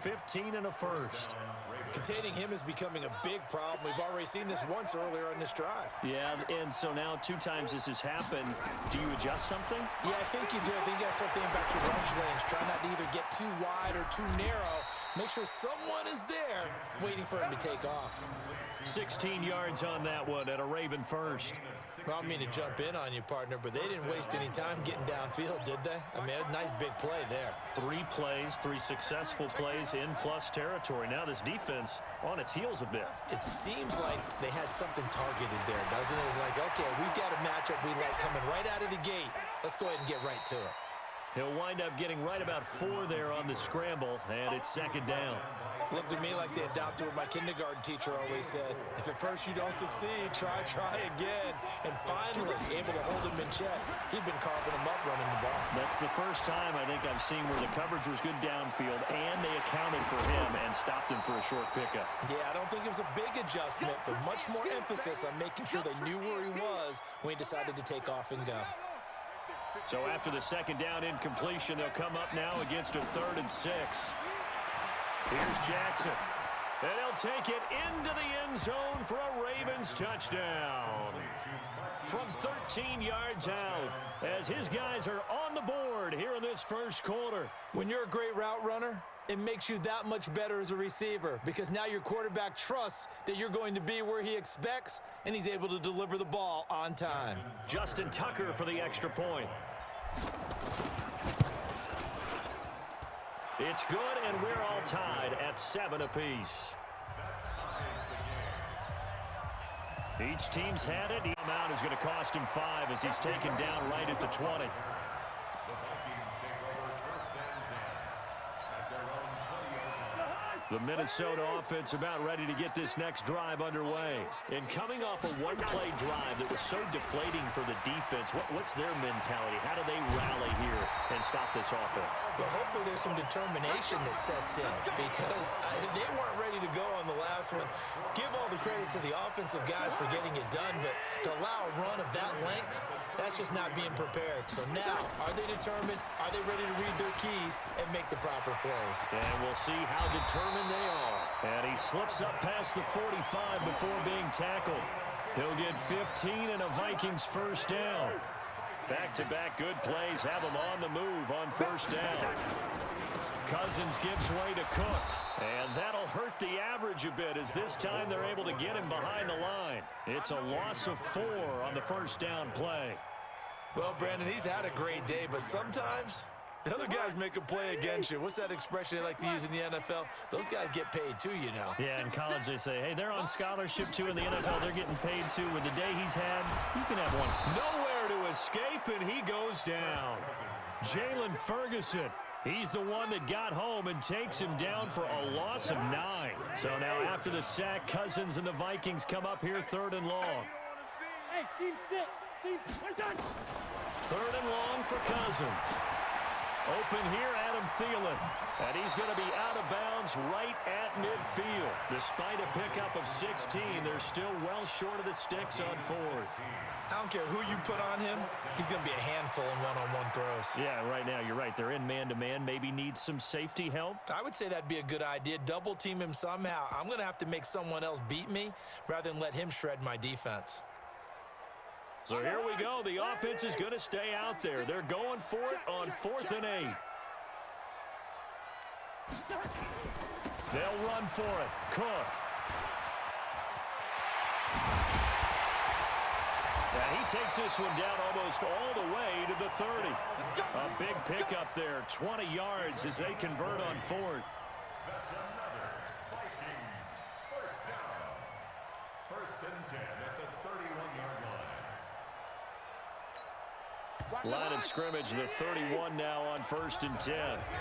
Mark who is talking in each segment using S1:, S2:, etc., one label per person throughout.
S1: 15 and a first.
S2: Containing him is becoming a big problem. We've already seen this once earlier in this drive.
S1: Yeah, and so now 2 times this has happened. Do you adjust something?
S2: Yeah, I think you do. I think you got to start thinking about your rush lanes. Try not to either get too wide or too narrow. Make sure someone is there waiting for him to take off.
S1: 16 yards on that one at a Raven first.
S2: Well, I mean to jump in on you, partner, but they didn't waste any time getting downfield, did they? I mean, a nice big play there.
S1: 3 plays, 3 successful plays in plus territory. Now this defense on its heels a bit.
S2: It seems like they had something targeted there, doesn't it? It's like, okay, we've got a matchup we like coming right out of the gate. Let's go ahead and get right to it.
S1: He'll wind up getting right about 4 there on the scramble, and it's second down.
S2: Looked to me like they adopted what my kindergarten teacher always said. If at first you don't succeed, try again. And finally, able to hold him in check. He'd been carving him up running the ball.
S1: That's the first time I think I've seen where the coverage was good downfield, and they accounted for him and stopped him for a short pickup.
S2: Yeah, I don't think it was a big adjustment, but much more emphasis on making sure they knew where he was when he decided to take off and go.
S1: So after the second down incompletion, they'll come up now against a 3rd and 6. Here's Jackson. And he'll take it into the end zone for a Ravens touchdown. From 13 yards out, as his guys are on the board here in this first quarter.
S2: When you're a great route runner, it makes you that much better as a receiver because now your quarterback trusts that you're going to be where he expects, and he's able to deliver the ball on time.
S1: Justin Tucker for the extra point. It's good, and we're all tied at 7 apiece. Each team's had it. The amount is going to cost him 5 as he's taken down right at the 20. The Minnesota offense about ready to get this next drive underway. And coming off a one-play drive that was so deflating for the defense, what's their mentality? How do they rally here and stop this offense?
S2: Well, hopefully there's some determination that sets in because they weren't ready to go on the last one. Give all the credit to the offensive guys for getting it done, but to allow a run of that length, that's just not being prepared. So now, are they determined? Are they ready to read their keys and make the proper plays?
S1: And we'll see how determined they are. And he slips up past the 45 before being tackled. He'll get 15 and a Vikings first down. Back-to-back good plays have him on the move on first down. Cousins gives way to Cook. And that'll hurt the average a bit as this time they're able to get him behind the line. It's a loss of 4 on the first down play.
S2: Well, Brandon, he's had a great day, but sometimes the other guys make a play against you. What's that expression they like to use in the NFL? Those guys get paid too, you know.
S1: Yeah, in college they say, hey, they're on scholarship too. In the NFL, they're getting paid too. With the day he's had, you can have one. Nowhere to escape, and he goes down. Jalen Ferguson. He's the one that got home and takes him down for a loss of 9. So now after the sack, Cousins and the Vikings come up here 3rd and long.
S3: Hey, team 6. Team 1
S1: 3rd and long for Cousins. Open here, Adam Thielen. And he's going to be out of bounds right at midfield. Despite a pickup of 16, they're still well short of the sticks on 4th.
S2: I don't care who you put on him, he's going to be a handful in one-on-one throws.
S1: Yeah, right now, you're right. They're in man-to-man. Maybe needs some safety help.
S2: I would say that'd be a good idea. Double team him somehow. I'm going to have to make someone else beat me rather than let him shred my defense.
S1: So here we go. The offense is going to stay out there. They're going for it on 4th and 8. They'll run for it. Cook. And he takes this one down almost all the way to the 30. A big pickup there, 20 yards as they convert on 4th. Line of scrimmage, the 31 now on 1st and 10.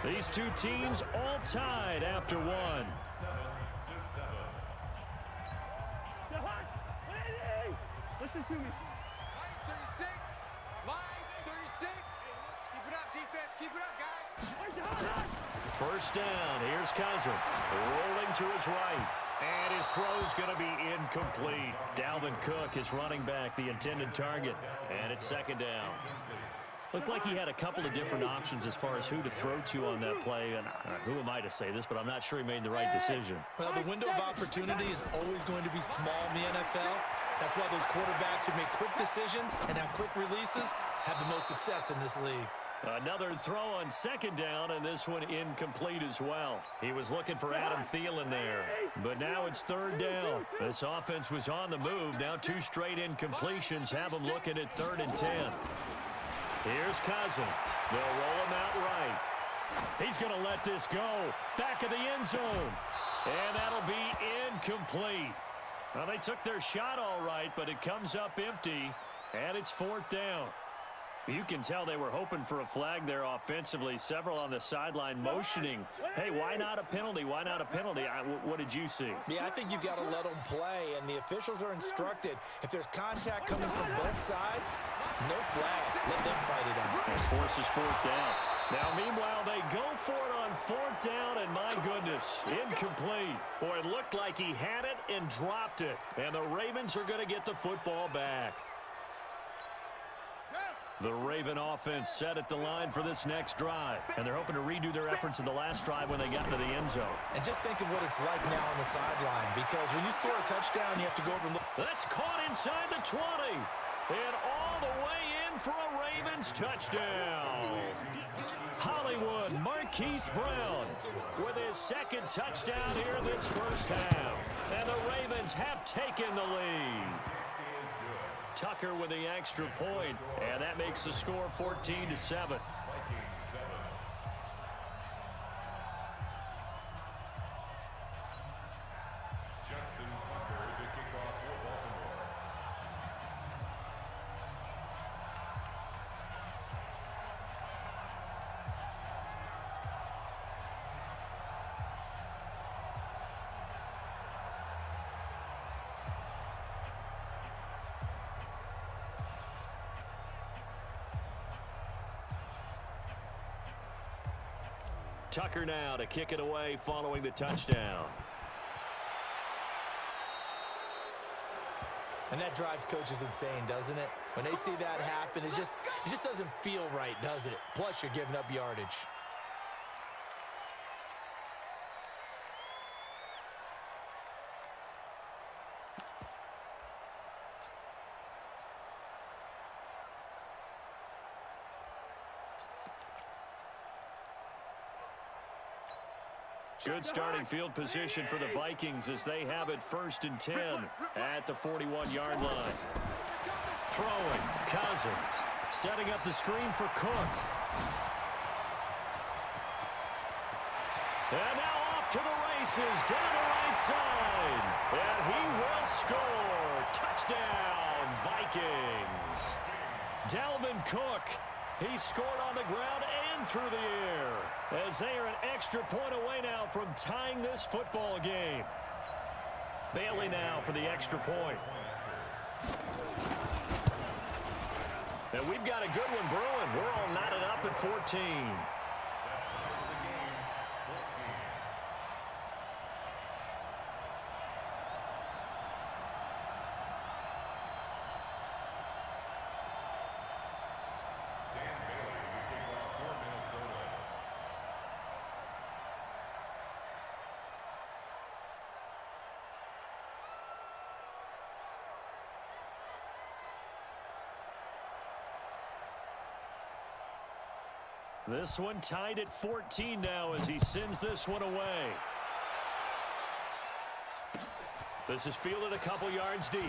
S1: These two teams all tied after 1.
S3: Listen to me.
S4: Line 36. Line 36. Keep it up, defense. Keep it up, guys.
S1: First down. Here's Cousins. Rolling to his right. And his throw's going to be incomplete. Dalvin Cook is running back, the intended target. And it's 2nd down. Looked like he had a couple of different options as far as who to throw to on that play. And who am I to say this, but I'm not sure he made the right decision.
S2: Well, the window of opportunity is always going to be small in the NFL. That's why those quarterbacks who make quick decisions and have quick releases have the most success in this league.
S1: Another throw on second down, and this one incomplete as well. He was looking for Adam Thielen there, but now it's third down. This offense was on the move. Now 2 straight incompletions have them looking at 3rd and 10. Here's Cousins. They'll roll him out right. He's going to let this go. Back of the end zone. And that'll be incomplete. Well, they took their shot all right, but it comes up empty, and it's 4th down. You can tell they were hoping for a flag there offensively. Several on the sideline motioning. Hey, why not a penalty? Why not a penalty? What did you see?
S2: Yeah, I think you've got to let them play, and the officials are instructed. If there's contact coming from both sides, no flag. Let them fight it out.
S1: And forces 4th down. Now, meanwhile, they go for it on 4th down, and my goodness, incomplete. Boy, it looked like he had it and dropped it. And the Ravens are going to get the football back. The Raven offense set at the line for this next drive. And they're hoping to redo their efforts in the last drive when they got into the end zone.
S2: And just think of what it's like now on the sideline, because when you score a touchdown, you have to go over and look.
S1: That's caught inside the 20. And all the way in for a Ravens touchdown. Hollywood Marquise Brown with his 2nd touchdown here this first half. And the Ravens have taken the lead. Tucker with the extra point, and that makes the score 14-7. Tucker now to kick it away following the touchdown.
S2: And that drives coaches insane, doesn't it? When they see that happen, it just doesn't feel right, does it? Plus, you're giving up yardage.
S1: Good starting field position for the Vikings as they have it 1st and 10 at the 41-yard line. Throwing, Cousins, setting up the screen for Cook. And now off to the races, down the right side. And he will score. Touchdown, Vikings. Dalvin Cook. He scored on the ground and through the air as they are an extra point away now from tying this football game. Bailey now for the extra point. And we've got a good one brewing. We're all knotted up at 14. This one tied at 14 now as he sends this one away. This is fielded a couple yards deep.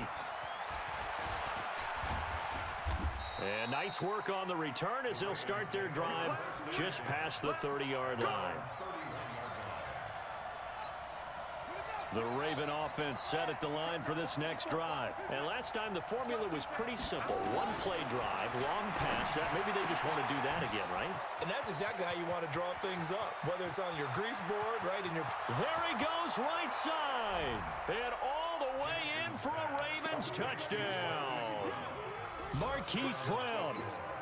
S1: And nice work on the return as they'll start their drive just past the 30-yard line. The Raven offense set at the line for this next drive. And last time the formula was pretty simple. One-play drive, long pass. Maybe they just want to do that again, right?
S2: And that's exactly how you want to draw things up, whether it's on your grease board, right in your...
S1: There he goes, right side. And all the way in for a Ravens touchdown. Marquise Brown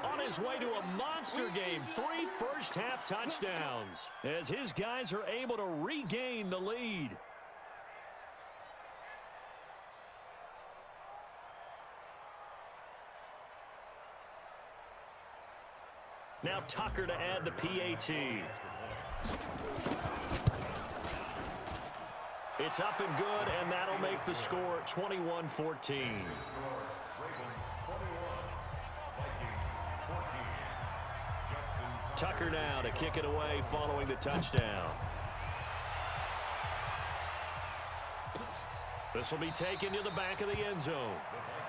S1: on his way to a monster game. 3 first-half touchdowns as his guys are able to regain the lead. Now Tucker to add the PAT. It's up and good, and that'll make the score 21-14. Tucker now to kick it away following the touchdown. This will be taken to the back of the end zone.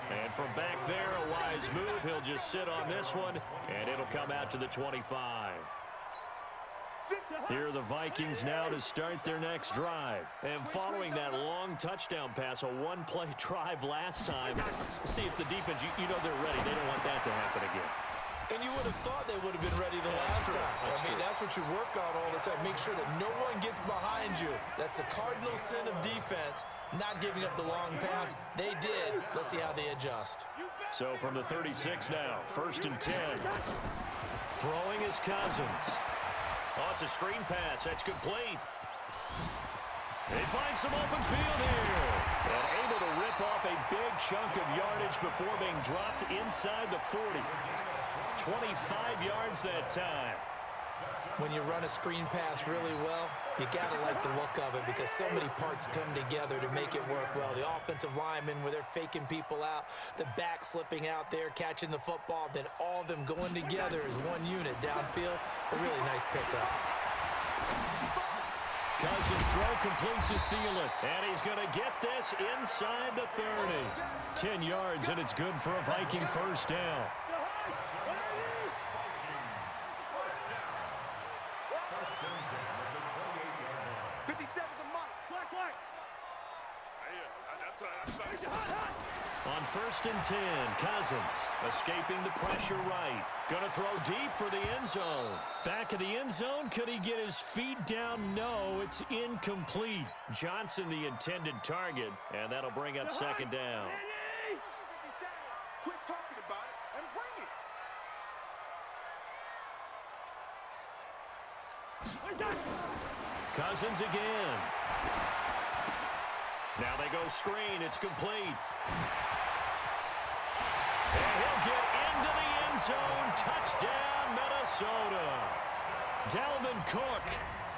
S1: And from back there, a wise move. He'll just sit on this one, and it'll come out to the 25. Here are the Vikings now to start their next drive. And following that long touchdown pass, a one-play drive last time, see if the defense, you know they're ready. They don't want that to happen again.
S2: And you would have thought they would have been ready the last time. That's what you work on all the time. Make sure that no one gets behind you. That's the cardinal sin of defense, not giving up the long pass. They did. Let's see how they adjust.
S1: So from the 36 now, 1st and 10. Throwing is Cousins. Oh, it's a screen pass. That's complete. They find some open field here. And able to rip off a big chunk of yardage before being dropped inside the 40. 25 yards that time.
S2: When you run a screen pass really well, you got to like the look of it because so many parts come together to make it work well. The offensive linemen where they're faking people out, the back slipping out there, catching the football, then all of them going together as one unit downfield. A really nice pickup.
S1: Cousins throw complete to Thielen, and he's going to get this inside the 30. 10 yards, and it's good for a Viking first down.
S4: 57 the mark. Black.
S1: On 1st and 10, Cousins escaping the pressure right. Going to throw deep for the end zone. Back of the end zone. Could he get his feet down? No, it's incomplete. Johnson the intended target, and that'll bring up 2nd down.
S4: Quit talking about it and bring it.
S1: Cousins again. Now they go screen. It's complete. And he'll get into the end zone. Touchdown, Minnesota. Dalvin Cook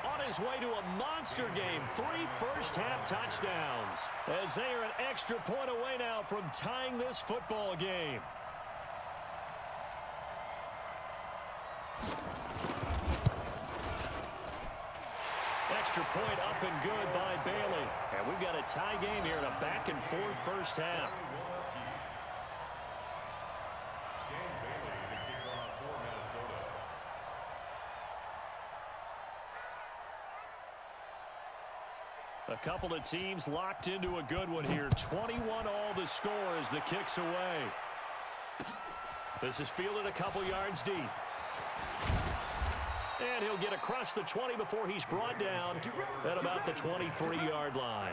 S1: on his way to a monster game. 3 first-half touchdowns. As they are an extra point away now from tying this football game. Extra point up and good by Bailey. And we've got a tie game here in a back-and-forth first half. A couple of teams locked into a good one here. 21 all the score as the kick's away. This is fielded a couple yards deep. And he'll get across the 20 before he's brought down at about the 23-yard line.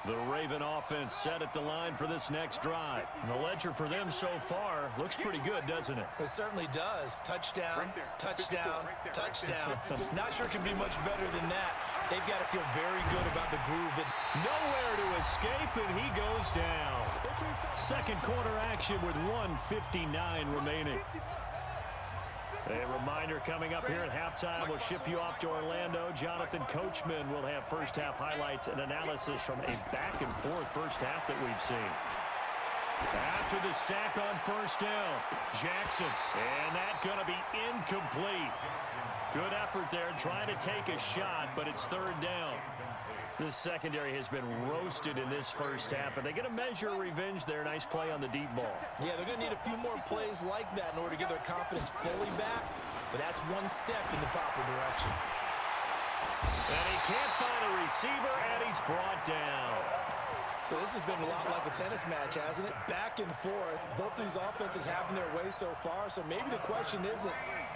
S1: The Raven offense set at the line for this next drive. And the ledger for them so far looks pretty good, doesn't it?
S2: It certainly does. Touchdown, touchdown, touchdown. Not sure it can be much better than that. They've got to feel very good about the groove.
S1: Nowhere to escape, and he goes down. Second quarter action with 1:59 remaining. A reminder coming up here at halftime. We'll ship you off to Orlando. Jonathan Coachman will have first-half highlights and analysis from a back-and-forth first half that we've seen. After the sack on first down, Jackson. And that's going to be incomplete. Good effort there trying to take a shot, but it's 3rd down. This secondary has been roasted in this first half, and they get a measure of revenge there. Nice play on the deep ball.
S2: Yeah, they're going to need a few more plays like that in order to get their confidence fully back, but that's one step in the proper direction.
S1: And he can't find a receiver, and he's brought down.
S2: So this has been a lot like a tennis match, hasn't it? Back and forth. Both these offenses having their way so far, so maybe the question isn't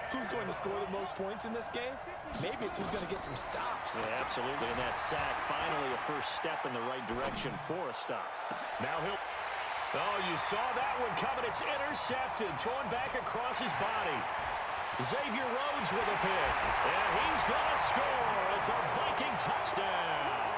S2: who's going to score the most points in this game. Maybe it's who's going to get some stops.
S1: Yeah, absolutely. And that sack, finally a first step in the right direction for a stop. Now he'll... Oh, you saw that one coming. It's intercepted. Thrown back across his body. Xavier Rhodes with a pick. And he's going to score. It's a Viking touchdown.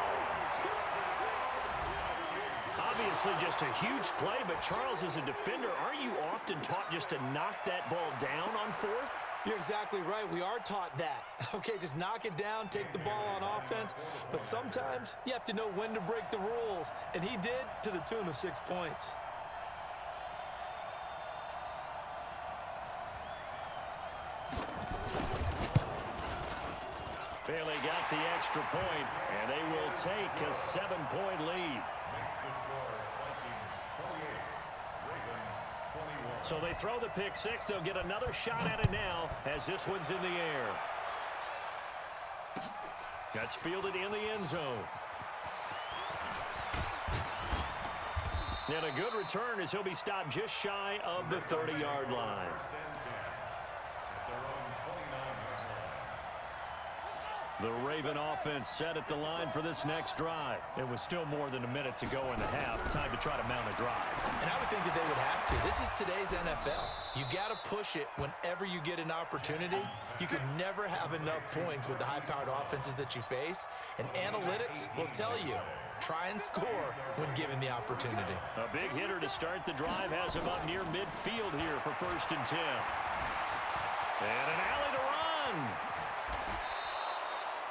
S1: Obviously just a huge play, but Charles, as a defender, aren't you often taught just to knock that ball down on fourth?
S2: You're exactly right. We are taught that. Okay, just knock it down, take the ball on offense. But sometimes you have to know when to break the rules. And he did, to the tune of 6 points.
S1: Bailey got the extra point, and they will take a 7-point lead. So they throw the pick six. They'll get another shot at it now as this one's in the air. That's fielded in the end zone. And a good return as he'll be stopped just shy of the 30-yard line. The Raven offense set at the line for this next drive. It was still more than a minute to go in the half. Time to try to mount a drive.
S2: And I would think that they would have to. This is today's NFL. You got to push it whenever you get an opportunity. You could never have enough points with the high-powered offenses that you face. And analytics will tell you, try and score when given the opportunity.
S1: A big hitter to start the drive has him up near midfield here for 1st and 10. And an alley to run.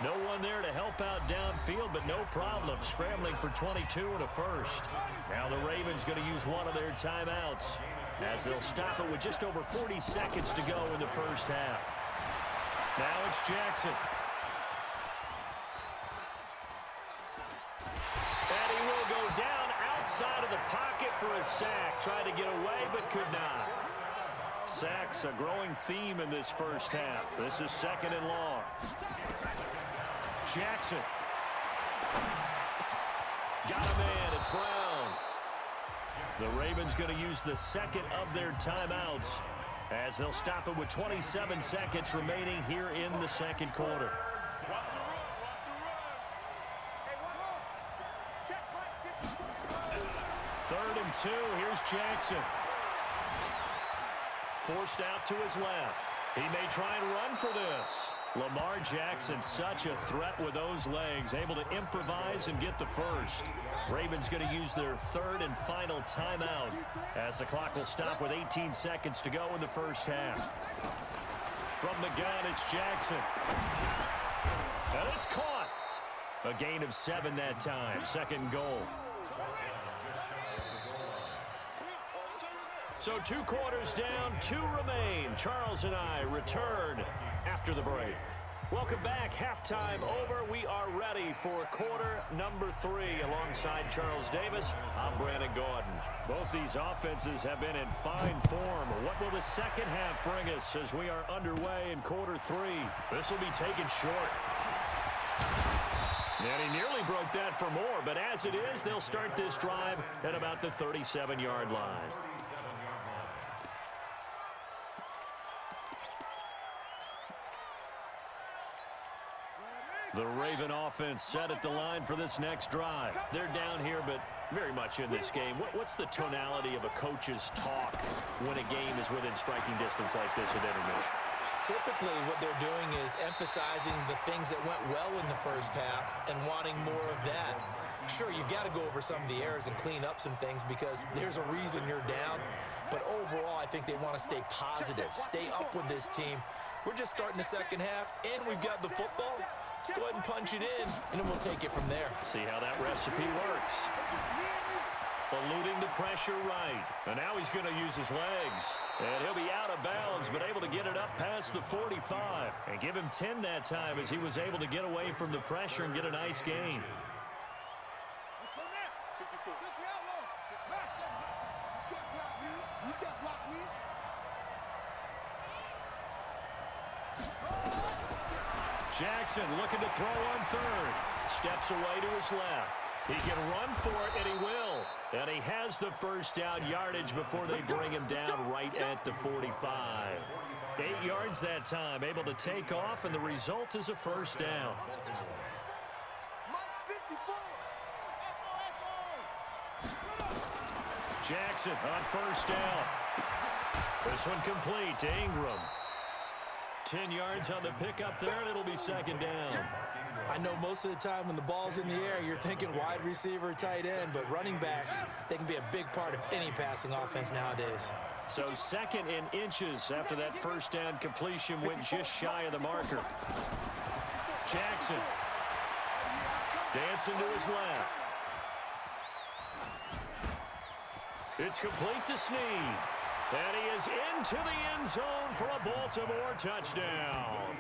S1: No one there to help out downfield, but no problem. Scrambling for 22 and a first. Now the Ravens going to use one of their timeouts as they'll stop it with just over 40 seconds to go in the first half. Now it's Jackson. And he will go down outside of the pocket for a sack. Tried to get away, but could not. Sacks a growing theme in this first half. This is 2nd and long. Jackson. Got a man. It's Brown. The Ravens going to use the second of their timeouts as they'll stop it with 27 seconds remaining here in the second quarter. Third and 2. Here's Jackson. Forced out to his left. He may try and run for this. Lamar Jackson, such a threat with those legs, able to improvise and get the first. Ravens going to use their 3rd and final timeout as the clock will stop with 18 seconds to go in the first half. From the gun, it's Jackson. And it's caught. A gain of 7 that time. 2nd goal. So 2 quarters down, 2 remain. Charles and I return after the break. Welcome back. Halftime over. We are ready for quarter number 3. Alongside Charles Davis, I'm Brandon Gordon. Both these offenses have been in fine form. What will the second half bring us as we are underway in quarter 3? This will be taken short. And he nearly broke that for more, but as it is, they'll start this drive at about the 37-yard line. The Raven offense set at the line for this next drive. They're down here, but very much in this game. What's the tonality of a coach's talk when a game is within striking distance like this at intermission?
S2: Typically, what they're doing is emphasizing the things that went well in the first half and wanting more of that. Sure, you've got to go over some of the errors and clean up some things because there's a reason you're down. But overall, I think they want to stay positive, stay up with this team. We're just starting the second half, and we've got the football. Let's go ahead and punch it in, and then we'll take it from there.
S1: See how that recipe works. Eluding the pressure right. And now he's going to use his legs. And he'll be out of bounds, but able to get it up past the 45. And give him 10 that time as he was able to get away from the pressure and get a nice gain. Jackson looking to throw on 3rd. Steps away to his left. He can run for it, and he will. And he has the first down yardage before they bring him down right at the 45. 8 yards that time, able to take off, and the result is a first down. Jackson on first down. This one complete to Ingram. 10 yards on the pickup there, and it'll be second down.
S2: I know most of the time when the ball's in the air, you're thinking wide receiver, tight end, but running backs, they can be a big part of any passing offense nowadays.
S1: So second in inches after that first down completion went just shy of the marker. Jackson dancing to his left. It's complete to Snead. And he is into the end zone for a Baltimore touchdown.